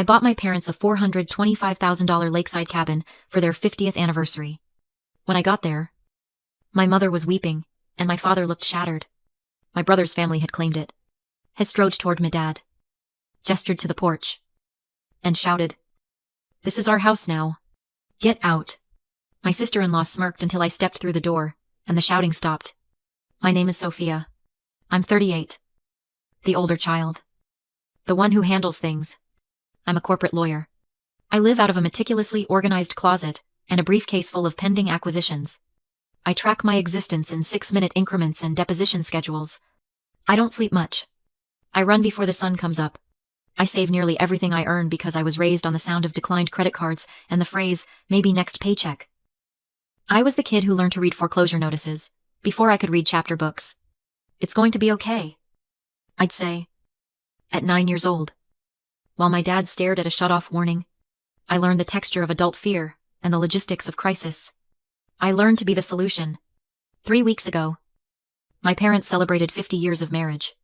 I bought my parents a $425,000 lakeside cabin for their 50th anniversary. When I got there, my mother was weeping, and my father looked shattered. My brother's family had claimed it. He strode toward my dad, gestured to the porch, and shouted, "This is our house now. Get out." My sister-in-law smirked until I stepped through the door, and the shouting stopped. My name is Sophia. I'm 38. The older child. The one who handles things. I'm a corporate lawyer. I live out of a meticulously organized closet and a briefcase full of pending acquisitions. I track my existence in 6-minute increments and deposition schedules. I don't sleep much. I run before the sun comes up. I save nearly everything I earn because I was raised on the sound of declined credit cards and the phrase, "maybe next paycheck." I was the kid who learned to read foreclosure notices before I could read chapter books. "It's going to be okay," I'd say, at 9 years old. While my dad stared at a shut-off warning, I learned the texture of adult fear and the logistics of crisis. I learned to be the solution. 3 weeks ago, my parents celebrated 50 years of marriage.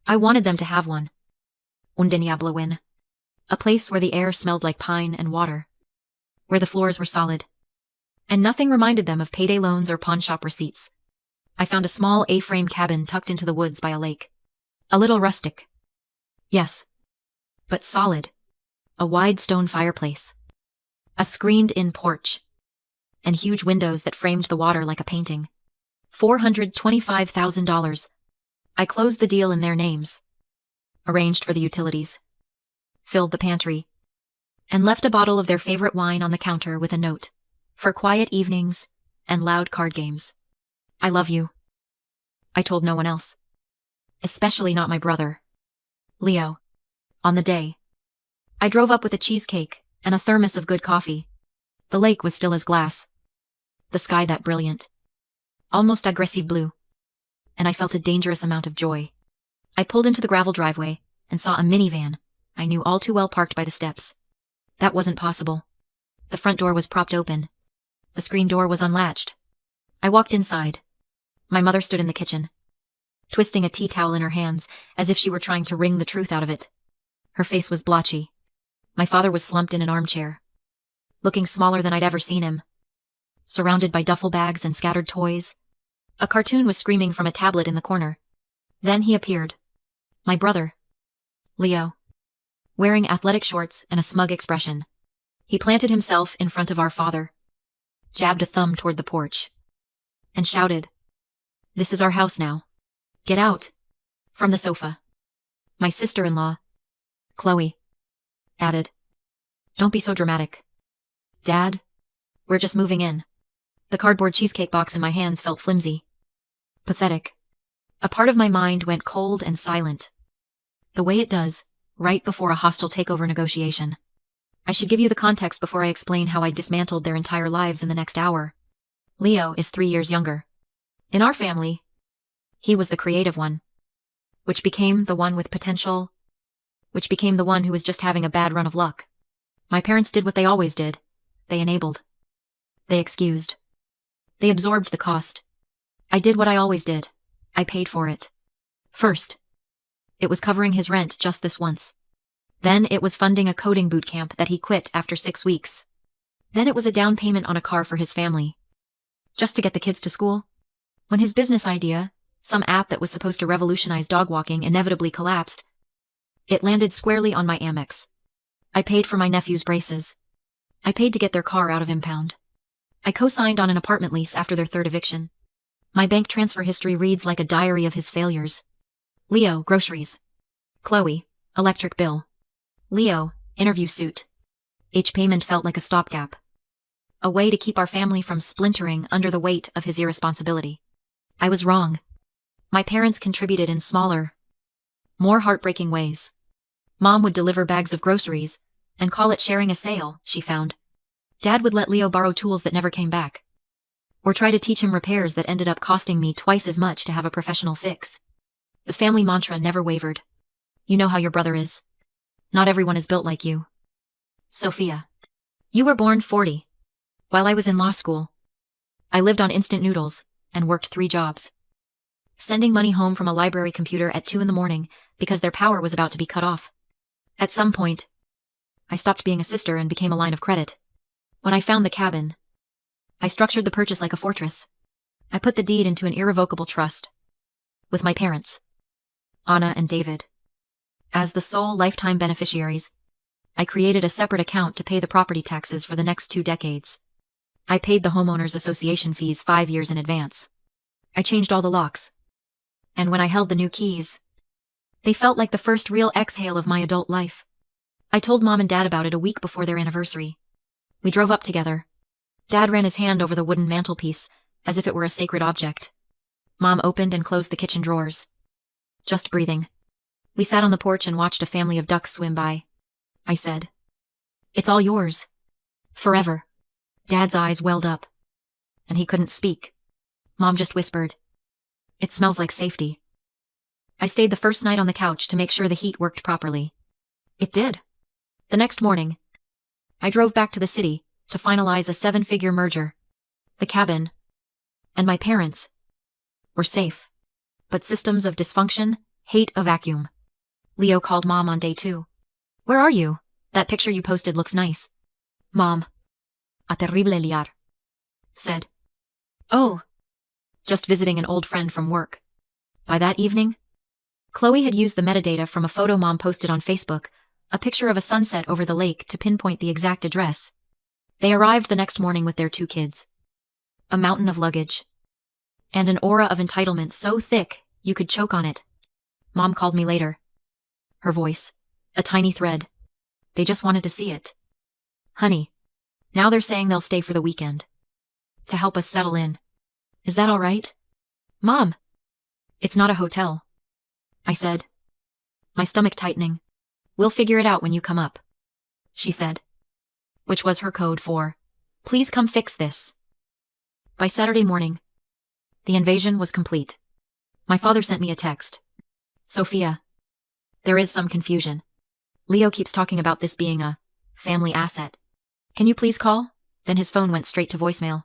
I wanted them to have one. Un diablo win. A place where the air smelled like pine and water. Where the floors were solid. And nothing reminded them of payday loans or pawnshop receipts. I found a small A-frame cabin tucked into the woods by a lake. A little rustic. Yes. But solid. A wide stone fireplace. A screened-in porch. And huge windows that framed the water like a painting. $425,000. I closed the deal in their names. Arranged for the utilities. Filled the pantry. And left a bottle of their favorite wine on the counter with a note. For quiet evenings and loud card games. "I love you." I told no one else. Especially not my brother, Leo. On the day, I drove up with a cheesecake and a thermos of good coffee. The lake was still as glass. The sky that brilliant. Almost aggressive blue. And I felt a dangerous amount of joy. I pulled into the gravel driveway and saw a minivan I knew all too well parked by the steps. That wasn't possible. The front door was propped open. The screen door was unlatched. I walked inside. My mother stood in the kitchen, twisting a tea towel in her hands as if she were trying to wring the truth out of it. Her face was blotchy. My father was slumped in an armchair, looking smaller than I'd ever seen him. Surrounded by duffel bags and scattered toys. A cartoon was screaming from a tablet in the corner. Then he appeared. My brother, Leo. Wearing athletic shorts and a smug expression. He planted himself in front of our father, jabbed a thumb toward the porch, and shouted, "This is our house now. Get out." From the sofa. My sister-in-law, Chloe, added, "Don't be so dramatic. Dad, we're just moving in." The cardboard cheesecake box in my hands felt flimsy. Pathetic. A part of my mind went cold and silent. The way it does, right before a hostile takeover negotiation. I should give you the context before I explain how I dismantled their entire lives in the next hour. Leo is 3 years younger. In our family, he was the creative one. Which became the one with potential. Which became the one who was just having a bad run of luck. My parents did what they always did. They enabled. They excused. They absorbed the cost. I did what I always did. I paid for it. First, it was covering his rent just this once. Then it was funding a coding boot camp that he quit after 6 weeks. Then it was a down payment on a car for his family. Just to get the kids to school. When his business idea, some app that was supposed to revolutionize dog walking, inevitably collapsed, it landed squarely on my Amex. I paid for my nephew's braces. I paid to get their car out of impound. I co-signed on an apartment lease after their 3rd eviction. My bank transfer history reads like a diary of his failures. Leo, groceries. Chloe, electric bill. Leo, interview suit. Each payment felt like a stopgap. A way to keep our family from splintering under the weight of his irresponsibility. I was wrong. My parents contributed in smaller, more heartbreaking ways. Mom would deliver bags of groceries and call it sharing a sale, she found. Dad would let Leo borrow tools that never came back. Or try to teach him repairs that ended up costing me twice as much to have a professional fix. The family mantra never wavered. You know how your brother is. Not everyone is built like you. Sophia. You were born 40. While I was in law school, I lived on instant noodles and worked 3 jobs. Sending money home from a library computer at 2 in the morning because their power was about to be cut off. At some point, I stopped being a sister and became a line of credit. When I found the cabin, I structured the purchase like a fortress. I put the deed into an irrevocable trust. With my parents, Anna and David, as the sole lifetime beneficiaries. I created a separate account to pay the property taxes for the next 2 decades. I paid the homeowners association fees 5 years in advance. I changed all the locks. And when I held the new keys, they felt like the first real exhale of my adult life. I told Mom and Dad about it a week before their anniversary. We drove up together. Dad ran his hand over the wooden mantelpiece, as if it were a sacred object. Mom opened and closed the kitchen drawers. Just breathing. We sat on the porch and watched a family of ducks swim by. I said, "It's all yours. Forever." Dad's eyes welled up, and he couldn't speak. Mom just whispered, "It smells like safety." I stayed the first night on the couch to make sure the heat worked properly. It did. The next morning, I drove back to the city to finalize a 7-figure merger. The cabin and my parents were safe, but systems of dysfunction hate a vacuum. Leo called Mom on day 2. "Where are you? That picture you posted looks nice." Mom, "A terrible liar," said. "Oh, just visiting an old friend from work." By that evening, Chloe had used the metadata from a photo Mom posted on Facebook, a picture of a sunset over the lake, to pinpoint the exact address. They arrived the next morning with their 2 kids. A mountain of luggage. And an aura of entitlement so thick you could choke on it. Mom called me later. Her voice, a tiny thread. They just wanted to see it. "Honey, now they're saying they'll stay for the weekend. To help us settle in. Is that all right?" "Mom, it's not a hotel," I said, my stomach tightening. "We'll figure it out when you come up," she said, which was her code for, "Please come fix this." By Saturday morning, the invasion was complete. My father sent me a text. "Sophia, there is some confusion. Leo keeps talking about this being a family asset. Can you please call?" Then his phone went straight to voicemail.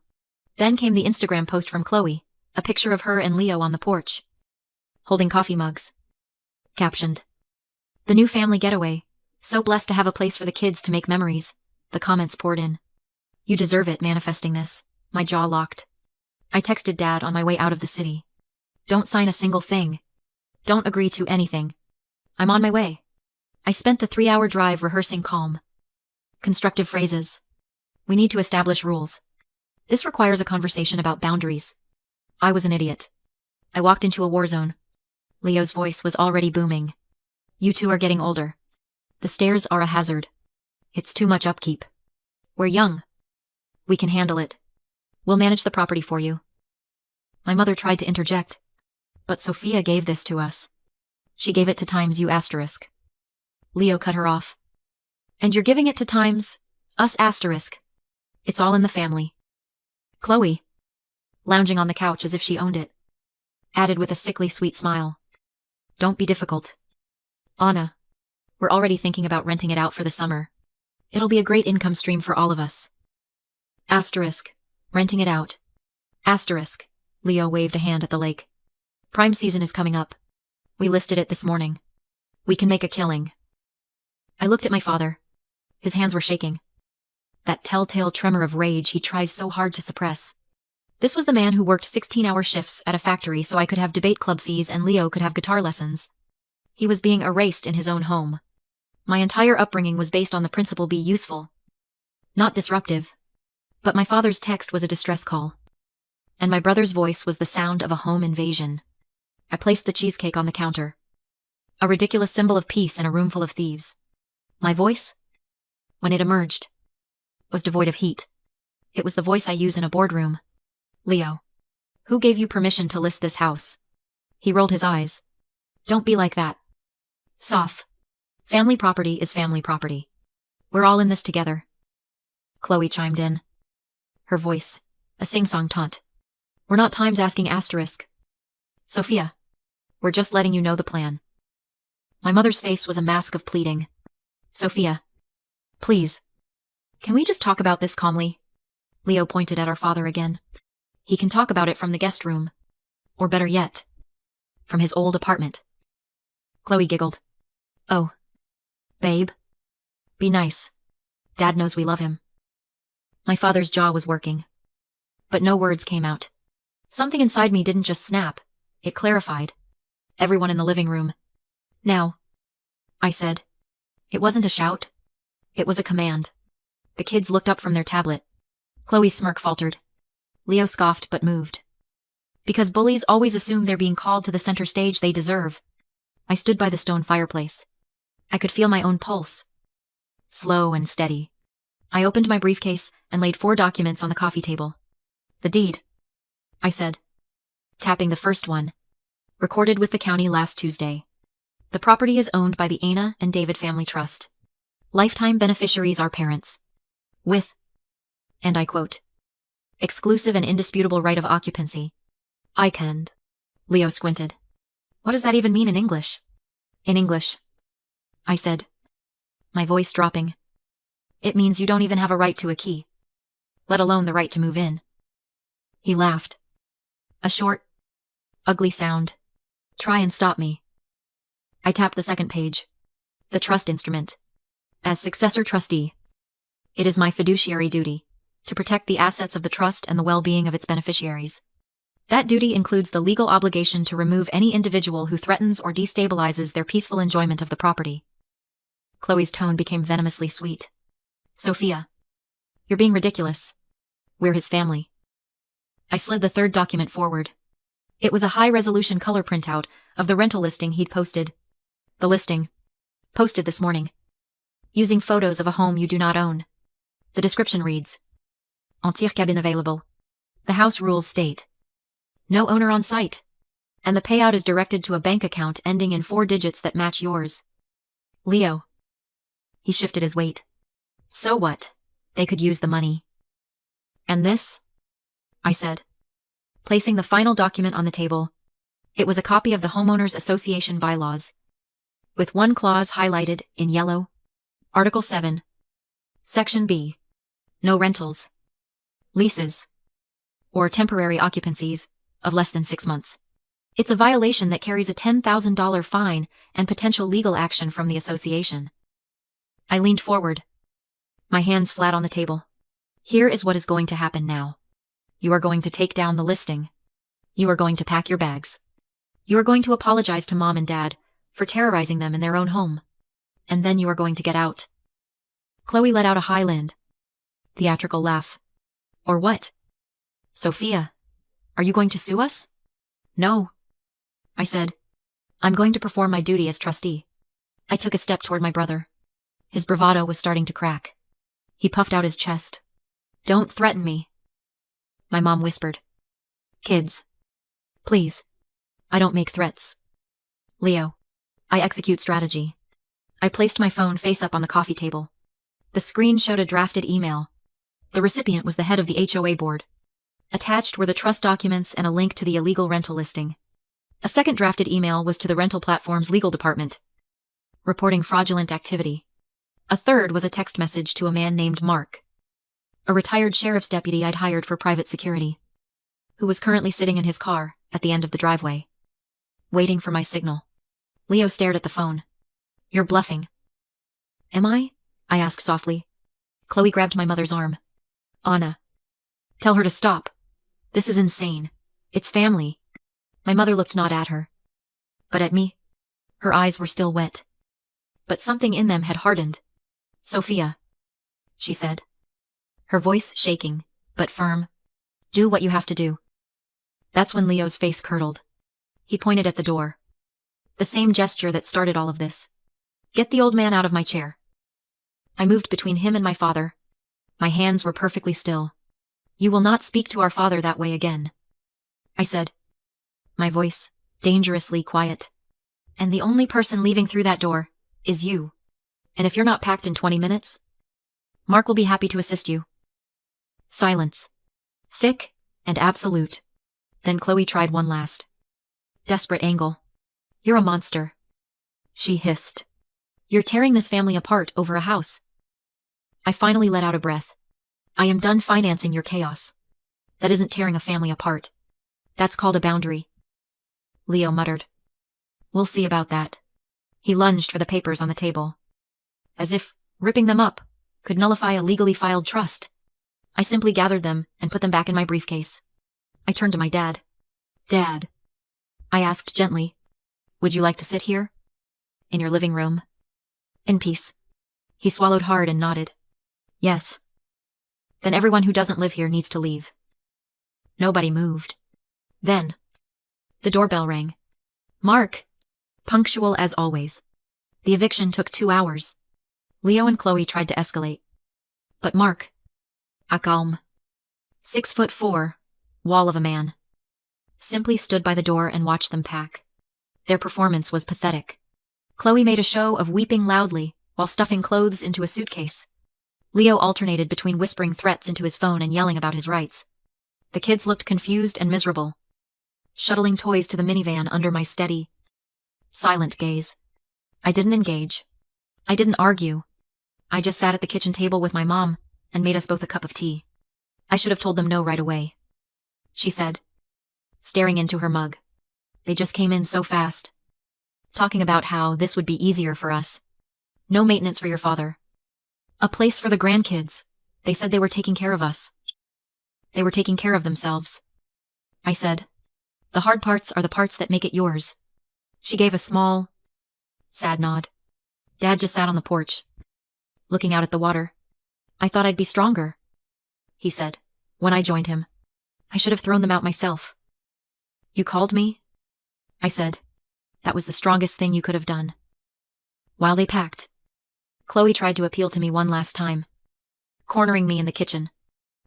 Then came the Instagram post from Chloe, a picture of her and Leo on the porch, holding coffee mugs. Captioned, "The new family getaway. So blessed to have a place for the kids to make memories." The comments poured in. "You deserve it, manifesting this." My jaw locked. I texted Dad on my way out of the city. "Don't sign a single thing. Don't agree to anything. I'm on my way." I spent the 3-hour drive rehearsing calm, constructive phrases. We need to establish rules. This requires a conversation about boundaries. I was an idiot. I walked into a war zone. Leo's voice was already booming. "You two are getting older. The stairs are a hazard. It's too much upkeep. We're young. We can handle it. We'll manage the property for you." My mother tried to interject. "But Sophia gave this to us. She gave it to times you asterisk." Leo cut her off. "And you're giving it to times us asterisk. It's all in the family." Chloe, lounging on the couch as if she owned it, added with a sickly sweet smile, "Don't be difficult. Anna, we're already thinking about renting it out for the summer. It'll be a great income stream for all of us." Asterisk, renting it out. Asterisk, Leo waved a hand at the lake. "Prime season is coming up. We listed it this morning. We can make a killing." I looked at my father. His hands were shaking. That telltale tremor of rage he tries so hard to suppress. This was the man who worked 16-hour shifts at a factory so I could have debate club fees and Leo could have guitar lessons. He was being erased in his own home. My entire upbringing was based on the principle be useful, not disruptive. But my father's text was a distress call. And my brother's voice was the sound of a home invasion. I placed the cheesecake on the counter. A ridiculous symbol of peace in a room full of thieves. My voice, when it emerged, was devoid of heat. It was the voice I use in a boardroom. "Leo, who gave you permission to list this house?" He rolled his eyes. "Don't be like that. Soph. Family property is family property. We're all in this together." Chloe chimed in. Her voice, a sing-song taunt. "We're not times asking asterisk. Sophia, we're just letting you know the plan." My mother's face was a mask of pleading. "Sophia, please. Can we just talk about this calmly?" Leo pointed at our father again. "He can talk about it from the guest room. Or better yet, from his old apartment." Chloe giggled. "Oh, babe. Be nice." Dad knows we love him. My father's jaw was working. But no words came out. Something inside me didn't just snap, it clarified. Everyone in the living room. Now, I said. It wasn't a shout. It was a command. The kids looked up from their tablet. Chloe's smirk faltered. Leo scoffed but moved. Because bullies always assume they're being called to the center stage they deserve. I stood by the stone fireplace. I could feel my own pulse. Slow and steady. I opened my briefcase and laid 4 documents on the coffee table. The deed, I said, tapping the first one. Recorded with the county last Tuesday. The property is owned by the Anna and David Family Trust. Lifetime beneficiaries are parents. With, and I quote, exclusive and indisputable right of occupancy. I can. Leo squinted. What does that even mean in English? In English, I said, my voice dropping. It means you don't even have a right to a key, let alone the right to move in. He laughed. A short, ugly sound. Try and stop me. I tapped the second page. The trust instrument. As successor trustee, it is my fiduciary duty to protect the assets of the trust and the well-being of its beneficiaries. That duty includes the legal obligation to remove any individual who threatens or destabilizes their peaceful enjoyment of the property. Chloe's tone became venomously sweet. Sophia, you're being ridiculous. We're his family. I slid the third document forward. It was a high-resolution color printout of the rental listing he'd posted. The listing. Posted this morning. Using photos of a home you do not own. The description reads, entière cabine available. The house rules state. No owner on site. And the payout is directed to a bank account ending in 4 digits that match yours. Leo. He shifted his weight. So what? They could use the money. And this? I said, placing the final document on the table. It was a copy of the Homeowners Association bylaws, with one clause highlighted in yellow. Article 7. Section B. No rentals, leases, or temporary occupancies of less than 6 months. It's a violation that carries a $10,000 fine and potential legal action from the association. I leaned forward, my hands flat on the table. Here is what is going to happen now. You are going to take down the listing. You are going to pack your bags. You are going to apologize to Mom and Dad for terrorizing them in their own home. And then you are going to get out. Chloe let out a Highland, theatrical laugh. Or what? Sophia, are you going to sue us? No, I said. I'm going to perform my duty as trustee. I took a step toward my brother. His bravado was starting to crack. He puffed out his chest. Don't threaten me. My mom whispered. Kids. Please. I don't make threats. Leo. I execute strategy. I placed my phone face up on the coffee table. The screen showed a drafted email. The recipient was the head of the HOA board. Attached were the trust documents and a link to the illegal rental listing. A second drafted email was to the rental platform's legal department, reporting fraudulent activity. A third was a text message to a man named Mark, a retired sheriff's deputy I'd hired for private security, who was currently sitting in his car at the end of the driveway, waiting for my signal. Leo stared at the phone. You're bluffing. Am I? I asked softly. Chloe grabbed my mother's arm. Anna. Tell her to stop. This is insane. It's family. My mother looked not at her, but at me. Her eyes were still wet, but something in them had hardened. Sophia, she said, her voice shaking, but firm. Do what you have to do. That's when Leo's face curdled. He pointed at the door. The same gesture that started all of this. Get the old man out of my chair. I moved between him and my father. My hands were perfectly still. You will not speak to our father that way again, I said, my voice dangerously quiet. And the only person leaving through that door is you. And if you're not packed in 20 minutes, Mark will be happy to assist you. Silence. Thick and absolute. Then Chloe tried one last desperate angle. You're a monster, she hissed. You're tearing this family apart over a house. I finally let out a breath. I am done financing your chaos. That isn't tearing a family apart. That's called a boundary. Leo muttered. We'll see about that. He lunged for the papers on the table. As if ripping them up could nullify a legally filed trust. I simply gathered them and put them back in my briefcase. I turned to my dad. Dad, I asked gently, would you like to sit here? In your living room? In peace. He swallowed hard and nodded. Yes. Then everyone who doesn't live here needs to leave. Nobody moved. Then, the doorbell rang. Mark! Punctual as always. The eviction took 2 hours. Leo and Chloe tried to escalate. But Mark, a calm, 6'4", wall of a man, simply stood by the door and watched them pack. Their performance was pathetic. Chloe made a show of weeping loudly while stuffing clothes into a suitcase. Leo alternated between whispering threats into his phone and yelling about his rights. The kids looked confused and miserable, shuttling toys to the minivan under my steady, silent gaze. I didn't engage. I didn't argue. I just sat at the kitchen table with my mom and made us both a cup of tea. I should have told them no right away, she said, staring into her mug. They just came in so fast, talking about how this would be easier for us. No maintenance for your father. A place for the grandkids. They said they were taking care of us. They were taking care of themselves. I said, the hard parts are the parts that make it yours. She gave a small, sad nod. Dad just sat on the porch, looking out at the water. I thought I'd be stronger, he said, when I joined him. I should have thrown them out myself. You called me? I said. That was the strongest thing you could have done. While they packed, Chloe tried to appeal to me one last time, cornering me in the kitchen.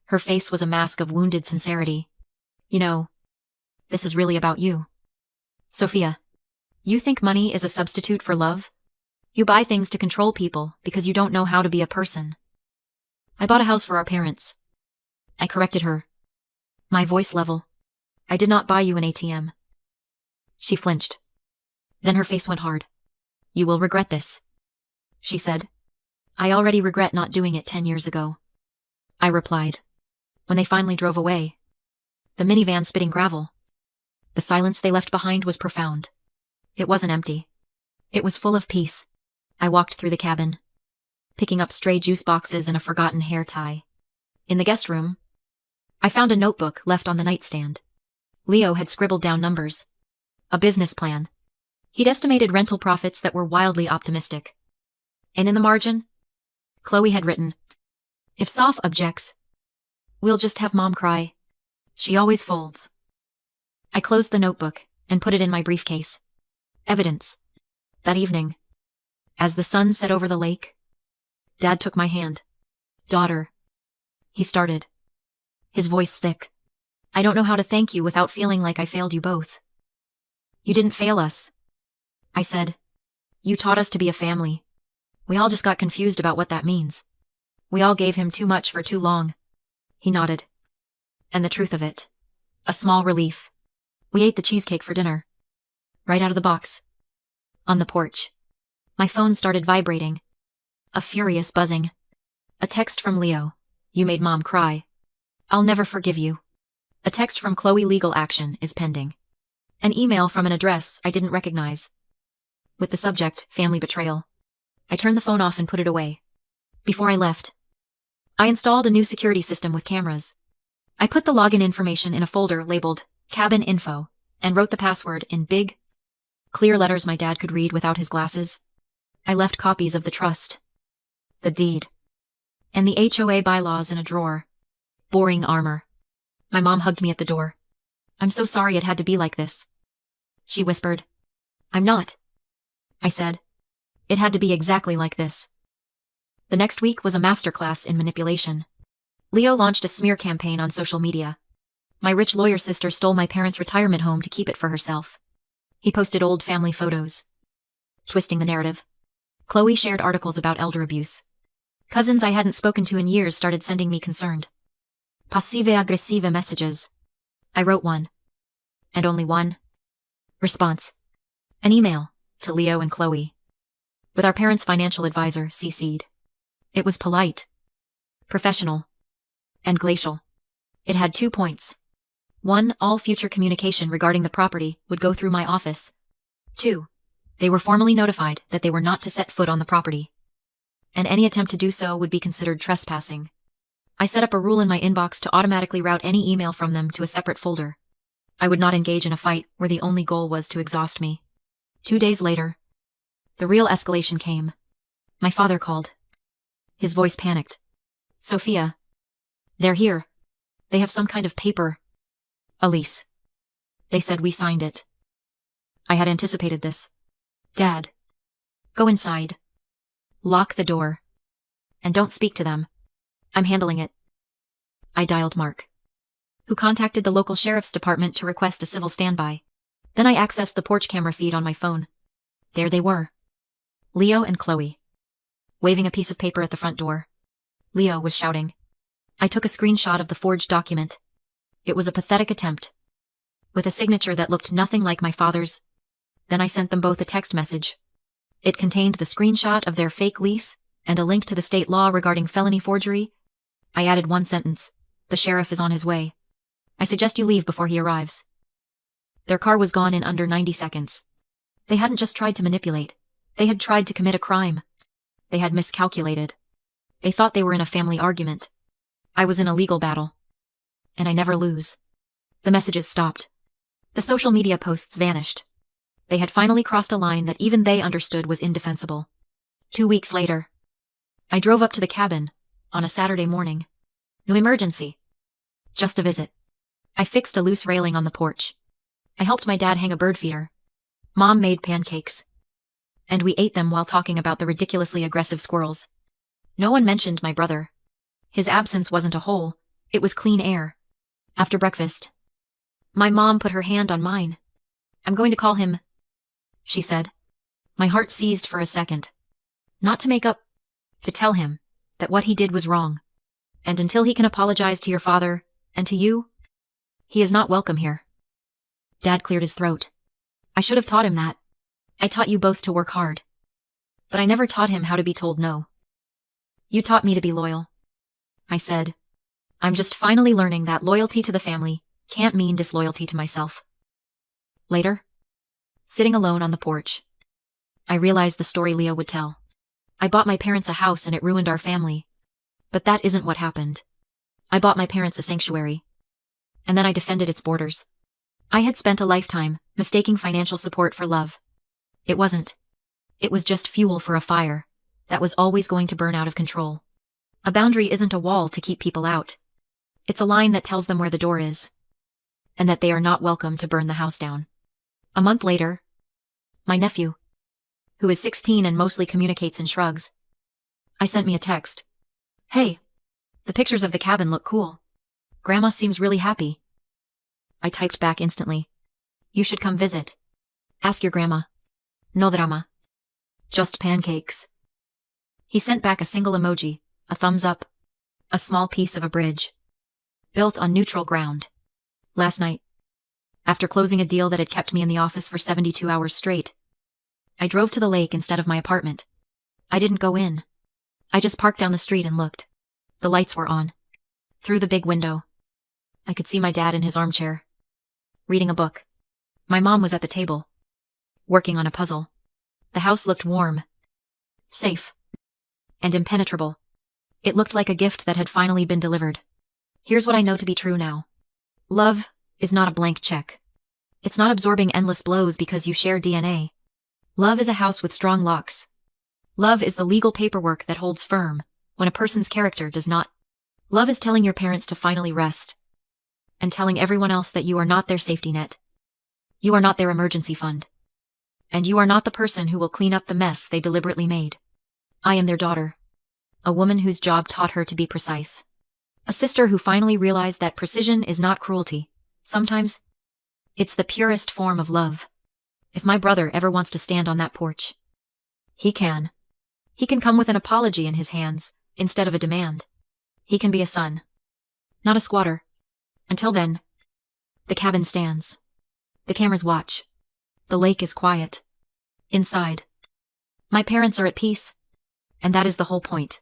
Her face was a mask of wounded sincerity. You know, this is really about you. Sophia, you think money is a substitute for love? You buy things to control people because you don't know how to be a person. I bought a house for our parents. I corrected her, my voice level. I did not buy you an ATM. She flinched. Then her face went hard. You will regret this, she said. I already regret not doing it 10 years ago, I replied. When they finally drove away, the minivan spitting gravel, the silence they left behind was profound. It wasn't empty. It was full of peace. I walked through the cabin, picking up stray juice boxes and a forgotten hair tie. In the guest room, I found a notebook left on the nightstand. Leo had scribbled down numbers, a business plan. He'd estimated rental profits that were wildly optimistic. And in the margin, Chloe had written, if Soph objects, we'll just have Mom cry. She always folds. I closed the notebook and put it in my briefcase. Evidence. That evening, as the sun set over the lake, Dad took my hand. Daughter, he started, his voice thick. I don't know how to thank you without feeling like I failed you both. You didn't fail us, I said. You taught us to be a family. We all just got confused about what that means. We all gave him too much for too long. He nodded. And the truth of it, a small relief. We ate the cheesecake for dinner, right out of the box, on the porch. My phone started vibrating, a furious buzzing. A text from Leo. You made Mom cry. I'll never forgive you. A text from Chloe. Legal action is pending. An email from an address I didn't recognize, with the subject, family betrayal. I turned the phone off and put it away. Before I left, I installed a new security system with cameras. I put the login information in a folder labeled Cabin Info and wrote the password in big, clear letters my dad could read without his glasses. I left copies of the trust, the deed, and the HOA bylaws in a drawer. Boring armor. My mom hugged me at the door. I'm so sorry it had to be like this, she whispered. I'm not, I said. It had to be exactly like this. The next week was a masterclass in manipulation. Leo launched a smear campaign on social media. My rich lawyer sister stole my parents' retirement home to keep it for herself. He posted old family photos, twisting the narrative. Chloe shared articles about elder abuse. Cousins I hadn't spoken to in years started sending me concerned, passive-aggressive messages. I wrote one, and only one, response. An email to Leo and Chloe, with our parents' financial advisor, Seaside. It was polite, professional, and glacial. It had 2 points. 1, all future communication regarding the property would go through my office. 2, they were formally notified that they were not to set foot on the property. and any attempt to do so would be considered trespassing. I set up a rule in my inbox to automatically route any email from them to a separate folder. I would not engage in a fight where the only goal was to exhaust me. 2 days later, the real escalation came. My father called. His voice panicked. Sophia. They're here. They have some kind of paper. A lease. They said we signed it. I had anticipated this. Dad. Go inside. Lock the door. And don't speak to them. I'm handling it. I dialed Mark, who contacted the local sheriff's department to request a civil standby. Then I accessed the porch camera feed on my phone. There they were. Leo and Chloe, waving a piece of paper at the front door. Leo was shouting. I took a screenshot of the forged document. It was a pathetic attempt, with a signature that looked nothing like my father's. Then I sent them both a text message. It contained the screenshot of their fake lease and a link to the state law regarding felony forgery. I added one sentence. The sheriff is on his way. I suggest you leave before he arrives. Their car was gone in under 90 seconds. They hadn't just tried to manipulate. They had tried to commit a crime. They had miscalculated. They thought they were in a family argument. I was in a legal battle. And I never lose. The messages stopped. The social media posts vanished. They had finally crossed a line that even they understood was indefensible. 2 weeks later, I drove up to the cabin on a Saturday morning. No emergency. Just a visit. I fixed a loose railing on the porch. I helped my dad hang a bird feeder. Mom made pancakes. And we ate them while talking about the ridiculously aggressive squirrels. No one mentioned my brother. His absence wasn't a hole, it was clean air. After breakfast, my mom put her hand on mine. I'm going to call him, she said. My heart seized for a second. Not to make up, to tell him that what he did was wrong. And until he can apologize to your father, and to you, he is not welcome here. Dad cleared his throat. I should have taught him that. I taught you both to work hard. But I never taught him how to be told no. You taught me to be loyal. I said. I'm just finally learning that loyalty to the family can't mean disloyalty to myself. Later, sitting alone on the porch, I realized the story Leo would tell. I bought my parents a house and it ruined our family. But that isn't what happened. I bought my parents a sanctuary. And then I defended its borders. I had spent a lifetime mistaking financial support for love. It wasn't. It was just fuel for a fire that was always going to burn out of control. A boundary isn't a wall to keep people out. It's a line that tells them where the door is, and that they are not welcome to burn the house down. A month later, my nephew, who is 16 and mostly communicates in shrugs, I sent me a text. Hey, the pictures of the cabin look cool. Grandma seems really happy. I typed back instantly. You should come visit. Ask your grandma. No drama. Just pancakes. He sent back a single emoji, a thumbs up, a small piece of a bridge. Built on neutral ground. Last night, after closing a deal that had kept me in the office for 72 hours straight, I drove to the lake instead of my apartment. I didn't go in. I just parked down the street and looked. The lights were on. Through the big window, I could see my dad in his armchair, reading a book. My mom was at the table, working on a puzzle. The house looked warm, safe, and impenetrable. It looked like a gift that had finally been delivered. Here's what I know to be true now. Love is not a blank check. It's not absorbing endless blows because you share DNA. Love is a house with strong locks. Love is the legal paperwork that holds firm when a person's character does not. Love is telling your parents to finally rest, and telling everyone else that you are not their safety net. You are not their emergency fund. And you are not the person who will clean up the mess they deliberately made. I am their daughter. A woman whose job taught her to be precise. A sister who finally realized that precision is not cruelty. Sometimes, it's the purest form of love. If my brother ever wants to stand on that porch, he can. He can come with an apology in his hands, instead of a demand. He can be a son, not a squatter. Until then, the cabin stands. The cameras watch. The lake is quiet. Inside, my parents are at peace. And that is the whole point.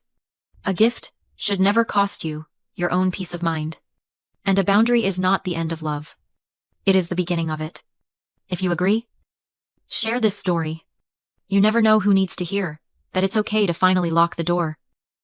A gift should never cost you your own peace of mind. And a boundary is not the end of love. It is the beginning of it. If you agree, share this story. You never know who needs to hear that it's okay to finally lock the door.